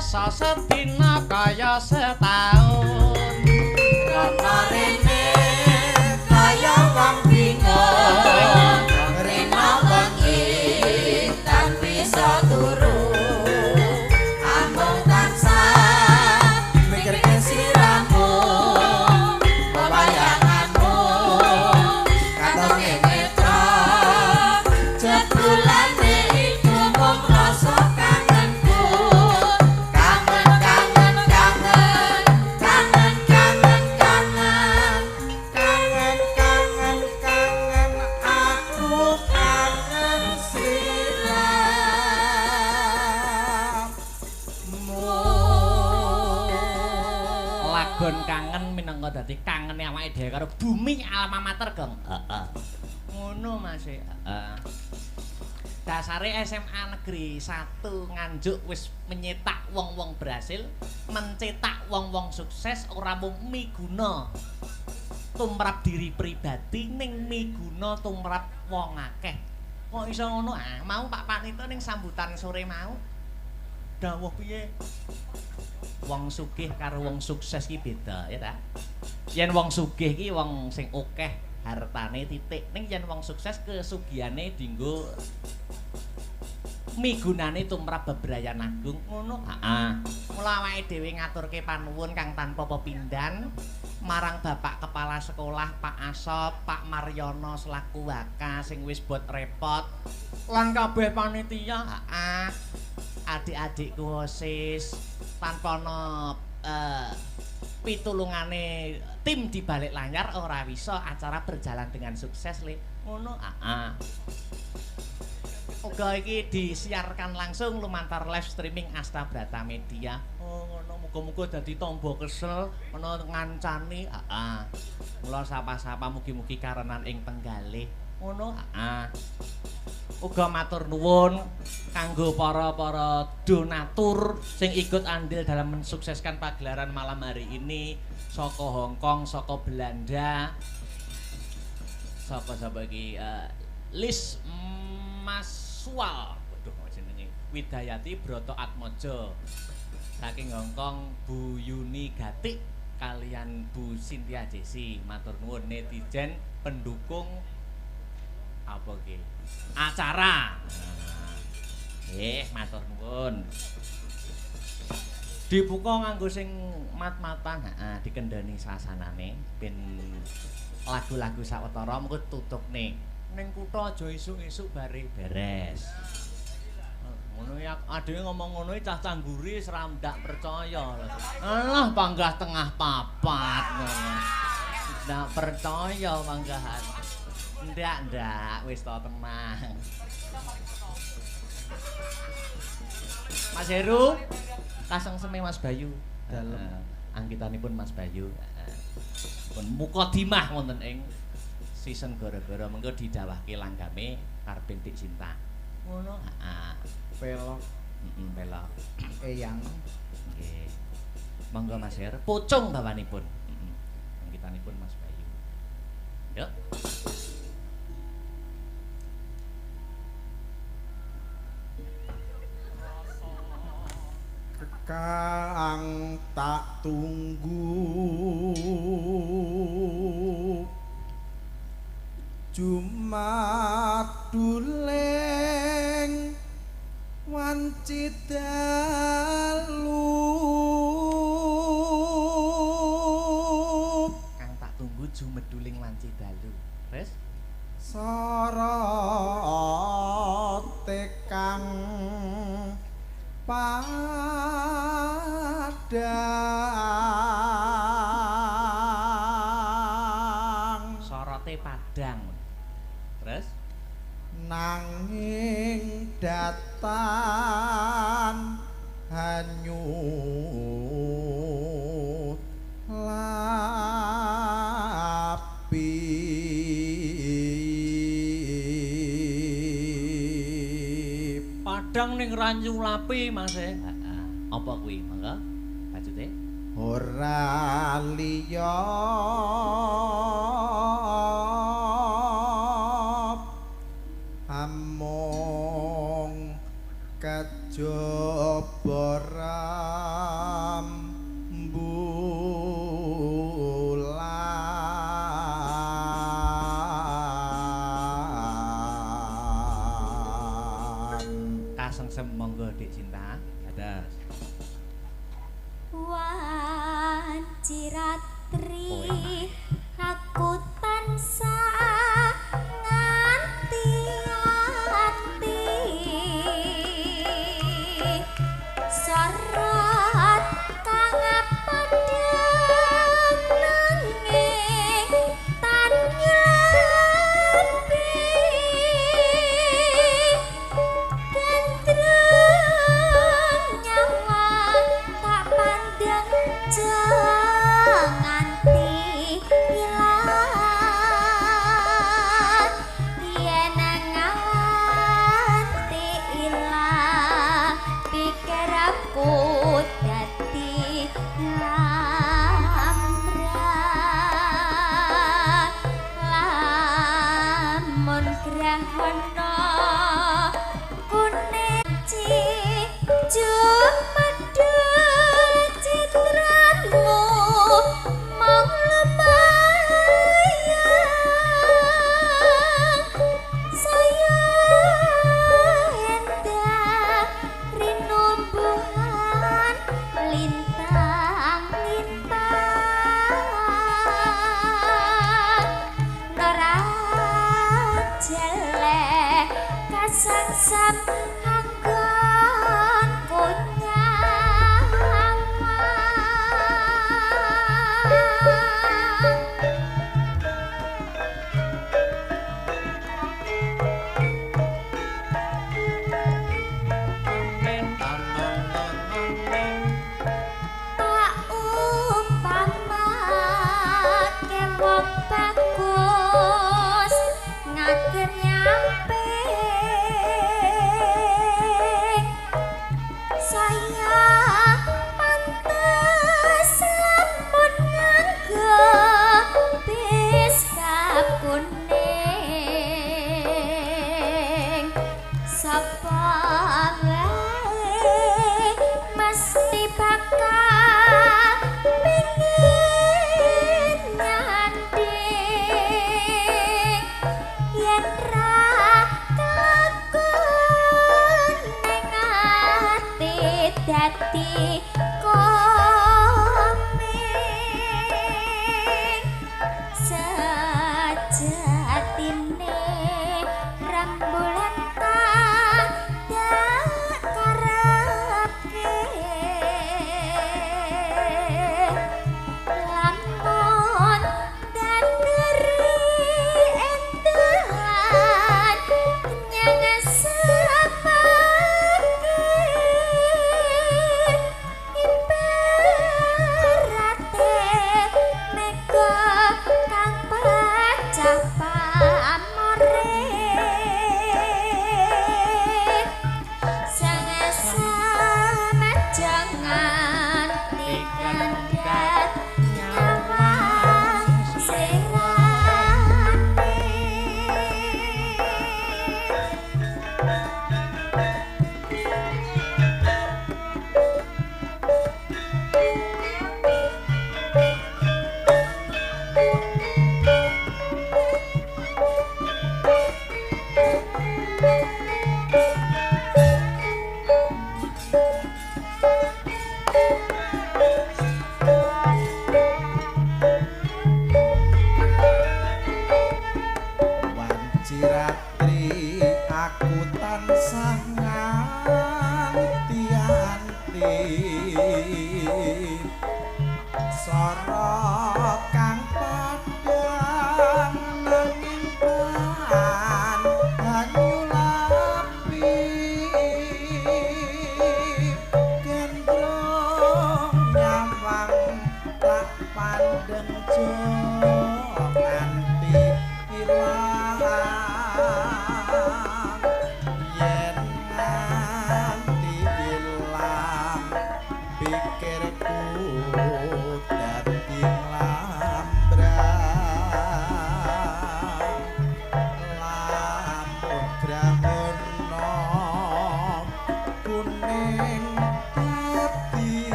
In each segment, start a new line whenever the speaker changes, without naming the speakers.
rasa sedina kaya setahun
Rana rene kaya wong bingung Rena wengi tan bisa turu Amung tansah mikirke siramu Pewayanganmu katonge netra Jebulane iku mung rasa kangenku Kangen kangen kangen kangen kangen kangen kangen kangen kangen aku kangen siramu
lagon kangen minangka dadi kangene awake dhewe karo bumi alma mater gong heeh ngono Mas heeh dasare SMA Negeri 1 Nganjuk wis menyetak wong-wong berhasil mencetak wong-wong sukses ora mung miguna tumrap diri pribadi ning miguna tumrap wong akeh kok iso ngono mau Pak Panito ning sambutan sore mau dawuh piye wong sugih karo wong sukses ki beda ya ta yen wong sugih ki wong sing akeh hartane titik ning yen wong sukses kesugihane dienggo migunane tumrap bebrayan agung ngono heeh mula awake dhewe ngaturke panuwun kang tanpa pepindhan marang Bapak Kepala Sekolah Pak Asop Pak Maryono selaku waka sing wis bot repot lan kabeh panitia heeh adik-adikku OSIS tanpa ana pitulungane tim di balik layar ora bisa acara berjalan dengan sukses le ngono uga iki disiarkan langsung lumantar live streaming Asta Brata Media oh ngono muga-muga dadi tamba kesel ana ngancani mula sapa-sapa mugi-mugi karenan ing penggalih ngono uga matur nuwun kanggo para donatur sing ikut andil dalam mensukseskan pagelaran malam hari ini saka Hong Kong, saka Belanda, sapa iki Lis Maswal, waduh jenenge Widayati Broto Atmojo saking Hong Kong, Bu Yuni Gatik kalian Bu Cynthia Jesi matur nuwun netizen pendukung apa ki acara matur nuwun dibuka nganggo sing mat-matan dikendani sasanane ben lagu-lagu sawetara mengko tutupne ning kutha aja esuk-esuk bare beres ngono ya adewe ngomong ngono cah-cah ngguri seramdak percaya alah panggah tengah papat ngono ndak percaya panggahan ndak wis to tenang Mas Heru kasang seme Mas Bayu dalem angkitanipun Mas Bayu pun mukadimah wonten ing season gara-gara mengko didhawahke langgame Karben Dik Cinta ngono
pelok
pelok
eyang
nggih monggo Mas Her pucung bawanipun angkitanipun Mas Bayu yuk
kang tak tunggu Jumaduleng wanci dalu
kang tak tunggu Jumeduling wanci dalu wis
sorote kang padang
sorote padang terus
nanging datan hanyut lapi
padang ning ranyu lapi Mas apa kuwi mangga bajute
ora liya among jaba rembulan
Kasengsem monggo Dik Cinta. Dados.
Wanciratri
Oh, enak.
aku tansah nganti ati sorot kang padhang nanging tanyapi gandrung nyawa tak pandang nganti ilang yen nganti ilang pikir aku dadi lambrang lamun grahana kuning Jumedul citramu mong lumayang saya endah rinumbuhan lintang-lintang nerajele kasangsam anggon tak umpamake wong bagus ngagen nyampe saya pantes lamun nganggo bis kuning sapa wae mesti bakal pengin nyanding yen ra kelakon ning ati dadi komeng sejatine rembulan tak karepke lamun danderi endahan nyang sepake ibarate mega kang pecah pamore sama jangan dikandat nyawang serane
Wanciratri aku tansah nganti-anti sora kang padhang nanging banyu lapi gendrong nyawang tak pandeng nganti ilang yen nganti ilang pikirku dadi lambrang lamun grahana kuning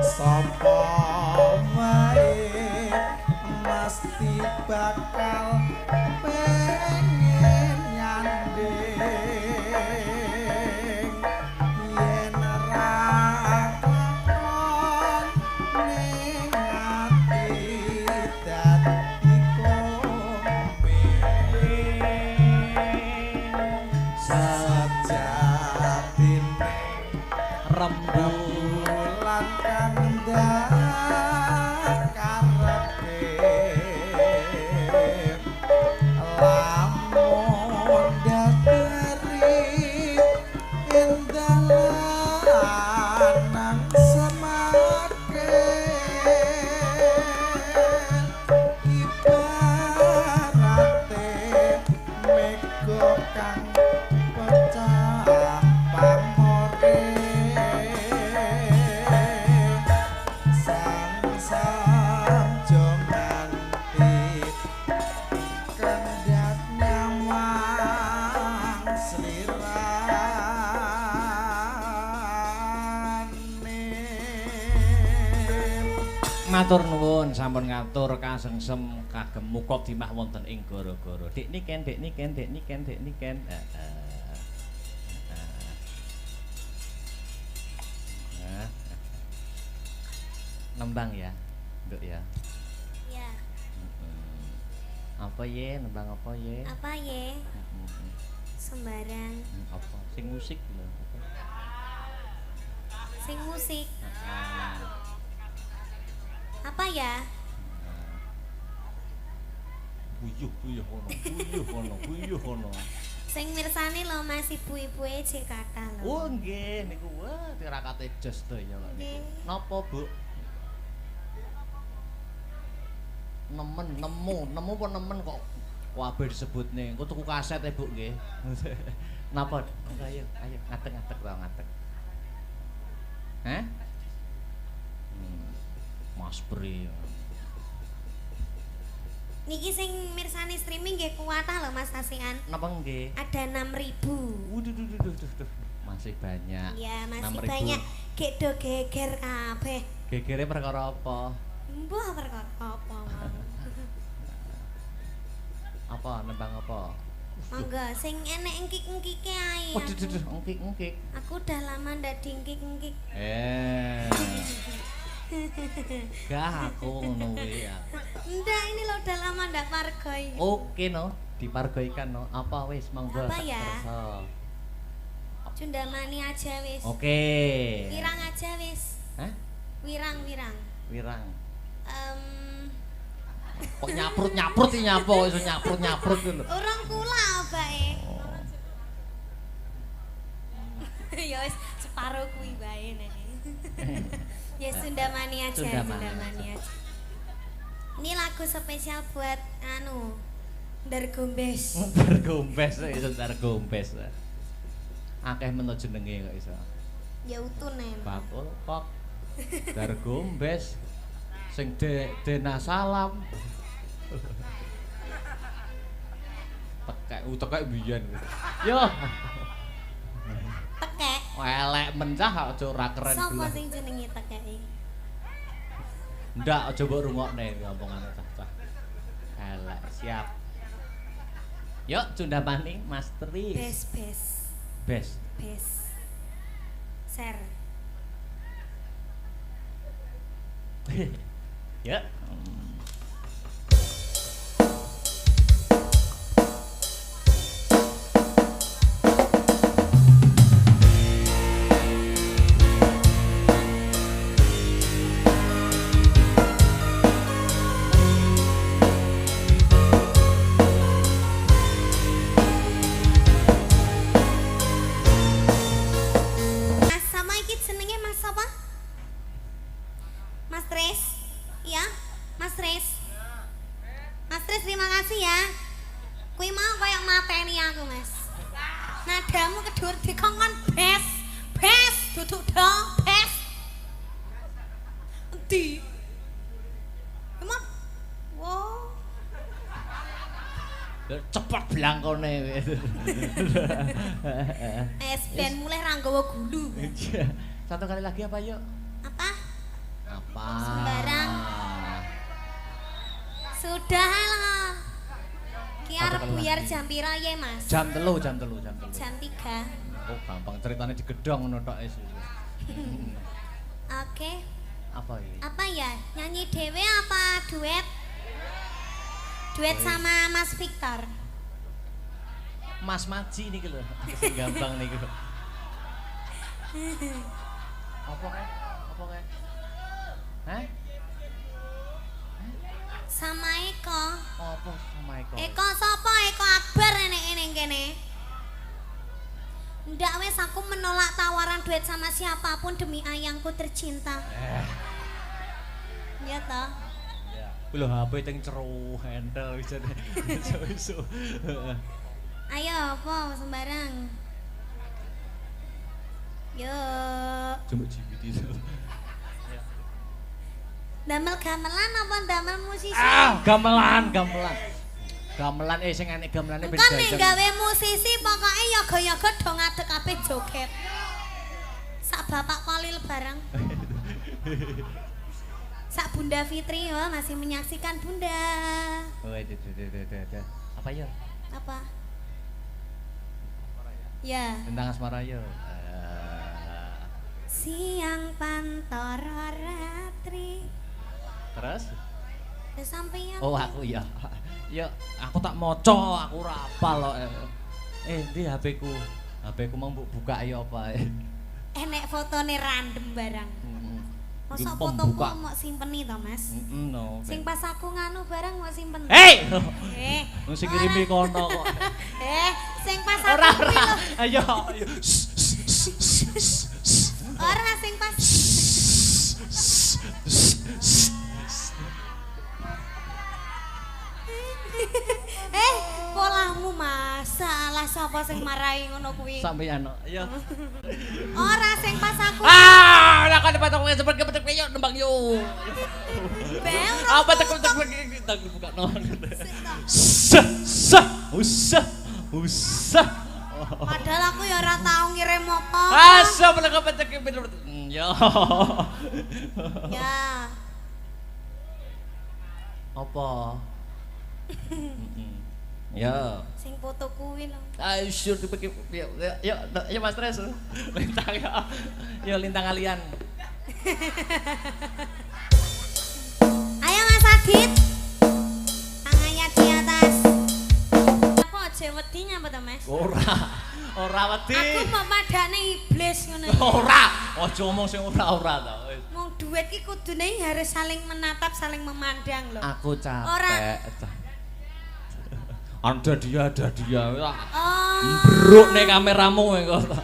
sapa wae mesti bakal pengen nyanding yen ra kakon ning ati dadi sajatine rembulan kang karepe lamun dadari endalan semake ibarate mega kang pecah pamore sang jonganti kendhat nyawang slirane.
Matur nuwun sampun ngatur kasengsem kagem muka dimah wonten ing gara-gara. Dik niken. Nembang ya, Nduk ya.
Ya.
Apa ye? Nembang apa ye?
Apa ye? Sembarang.
Apa? Sing musik lho.
Sing musik.
Heeh.
Apa ya?
Buyuh kono.
Sing mirsani lho Mas ibu-ibuke cek kathah lho.
Oh nggih niku wah tirakate jos to ya kok.
Nggih.
Napa, Bu? Nemu apa nemen kok kabeh disebutne. Engko tuku kaset e, Bu nggih. Napa? Ayo ngadeg wae ngadeg. Hah? Mas Pri.
Niki sing mirsani streaming nggih kuwatah lho Mas Asian.
Napa nggih?
Ada 6.000.
Waduh. Masih banyak.
Ya, masih
6.000.
banyak. Gek do geger kabeh.
Gegere perkara apa?
Mbah perkara apa mau.
Apa nembang apa?
Monggo sing enek engkik-engkike ae.
Waduh, engkik.
Aku udah lama ndak diengkik-engkik.
Gah aku ngono kuwi ya.
Ndak, ini lo udah lama ndak pargoi.
Oke no, dipargoikan no. Apa wis monggo.
Apa
tak
ya?
kersa.
Cundamani aja wis.
Oke.
Wirang aja wis.
Hah?
Wirang.
Wirang.
Em
Kok nyaprut iki nyapa kok iso nyaprut lho.
Urung kula bae. Ya wis separo kuwi bae nek. Ya Sundamani aja. Ini lagu spesial buat Ndar Gombes.
Ndar Gombes. Akeh men jenenge kok iso.
Ya utune.
Bakul kok. Ndar Gombes. Sing Dena Salam. Tekek biyen. Yo.
Tekek.
Elek mencah aja ora keren
Sopo
belas.
sing jenenge tekeki?
Ndak aja mbok rungokne ngomongan cah-cah. Elek siap. Yuk Cundamani Mas Tris.
Bes. Ser.
Yuk.
Mas sama iki jenenge Mas apa? Mas Tris. Iya, Mas Tris. Mas Tris terima kasih ya. Kuwi mau kayak mateni aku, Mas. Nadamu kedur dikongkon bes. Duduk dong, bes. Endi? Emang wow.
Cepet blangkone.
Ben mulai ra nggawa gulu.
Satu kali lagi apa yuk?
Apa?
Apa?
Sembarang. Sudah lah. Ki arep buyar jam pira ye, Mas?
Jam 3.
Jam 3.
Oh, gampang ceritanya digedhong ngono tok wis.
Oke.
Apa ini?
Apa ya? Nyanyi dewe apa duet? Duet sama Mas Victor.
Mas Maji niki lho. Sing gampang niku. Apa kae? Apa kae? Hah?
Sama Eko.
Apa sama Eko?
Eko sapa? Eko Akbar nek kene. Ndak wes aku menolak tawaran duet sama siapapun demi ayangku tercinta. Ya toh.
Ya. Lho HP teng ceru handle bisa iso.
Ayo apa sembarang. Yo.
Cuma GPT itu.
Damel gamelan apa damel musisi?
Gamelan. Gamelan sing enek gamelane ben
Kan nek gawe musisi pokoke ya gaya-gaya do ngadeg kabeh joget. Sak bapak Kolil bareng. Sak Bunda Fitri ya masih menyaksikan Bunda.
Oh, itu. Apa ya?
Apa? Ya.
Tentang asmara yo.
Siang pantoro ratri.
Terus?
Sampeyan.
Oh, aku ya. Ya, aku tak maca, aku ora apal kok. Ndi HP-ku? HP-ku mau buka ya apa?
Enek fotone random barang. Masa fotoku mau simpeni to, Mas?
No.
Sing pas aku nganu barang mau simpen.
Hei!
Wong
Sing kirimi kono kok.
Sing pas aku
Ora.
kuwi lho.
Ayo.
Ora sing pas. Polahmu masalah sapa sing marahi ngono kuwi?
Sampeyan. Ayo.
Ora sing pas aku.
Ora kan patok wis cepet yo nembang yo.
Bel.
Apa tek buka no. Usah.
Padahal aku ya ora tau ngirim apa.
Asa bener petek bener. Yo.
Ya.
Apa? Ya.
Sing foto kuwi lho.
Ayo sure dipake yuk Mas Tres. Lintang ya. Yo lintang kalian.
Ayo Mas Adit. Tangannya di atas. Aku aja wedi nyapa to, Mas?
Ora wedi.
Aku mau padane iblis ngono.
Ora, aja ngomong sing ora to.
Wong duet ki kudune harus saling menatap, saling memandang lho.
Aku capek.
Ora.
Ada dia.
Oh.
Mbruk nih kameramu kok.
Oh.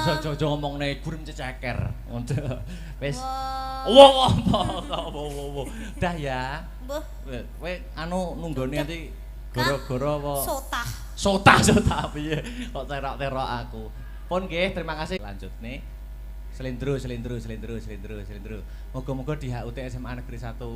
Aja ngomongne gurem cecer. Wis.
Wow.
Wow. Dah ya.
Mbuh.
Kowe anu nunggone nanti gara-gara apa?
Sotah.
Sotah piye? Kok terok-terok aku. Pun nggih, terima kasih. Lanjut nih. Selindro. Moga-moga di HUT SMA Negeri 1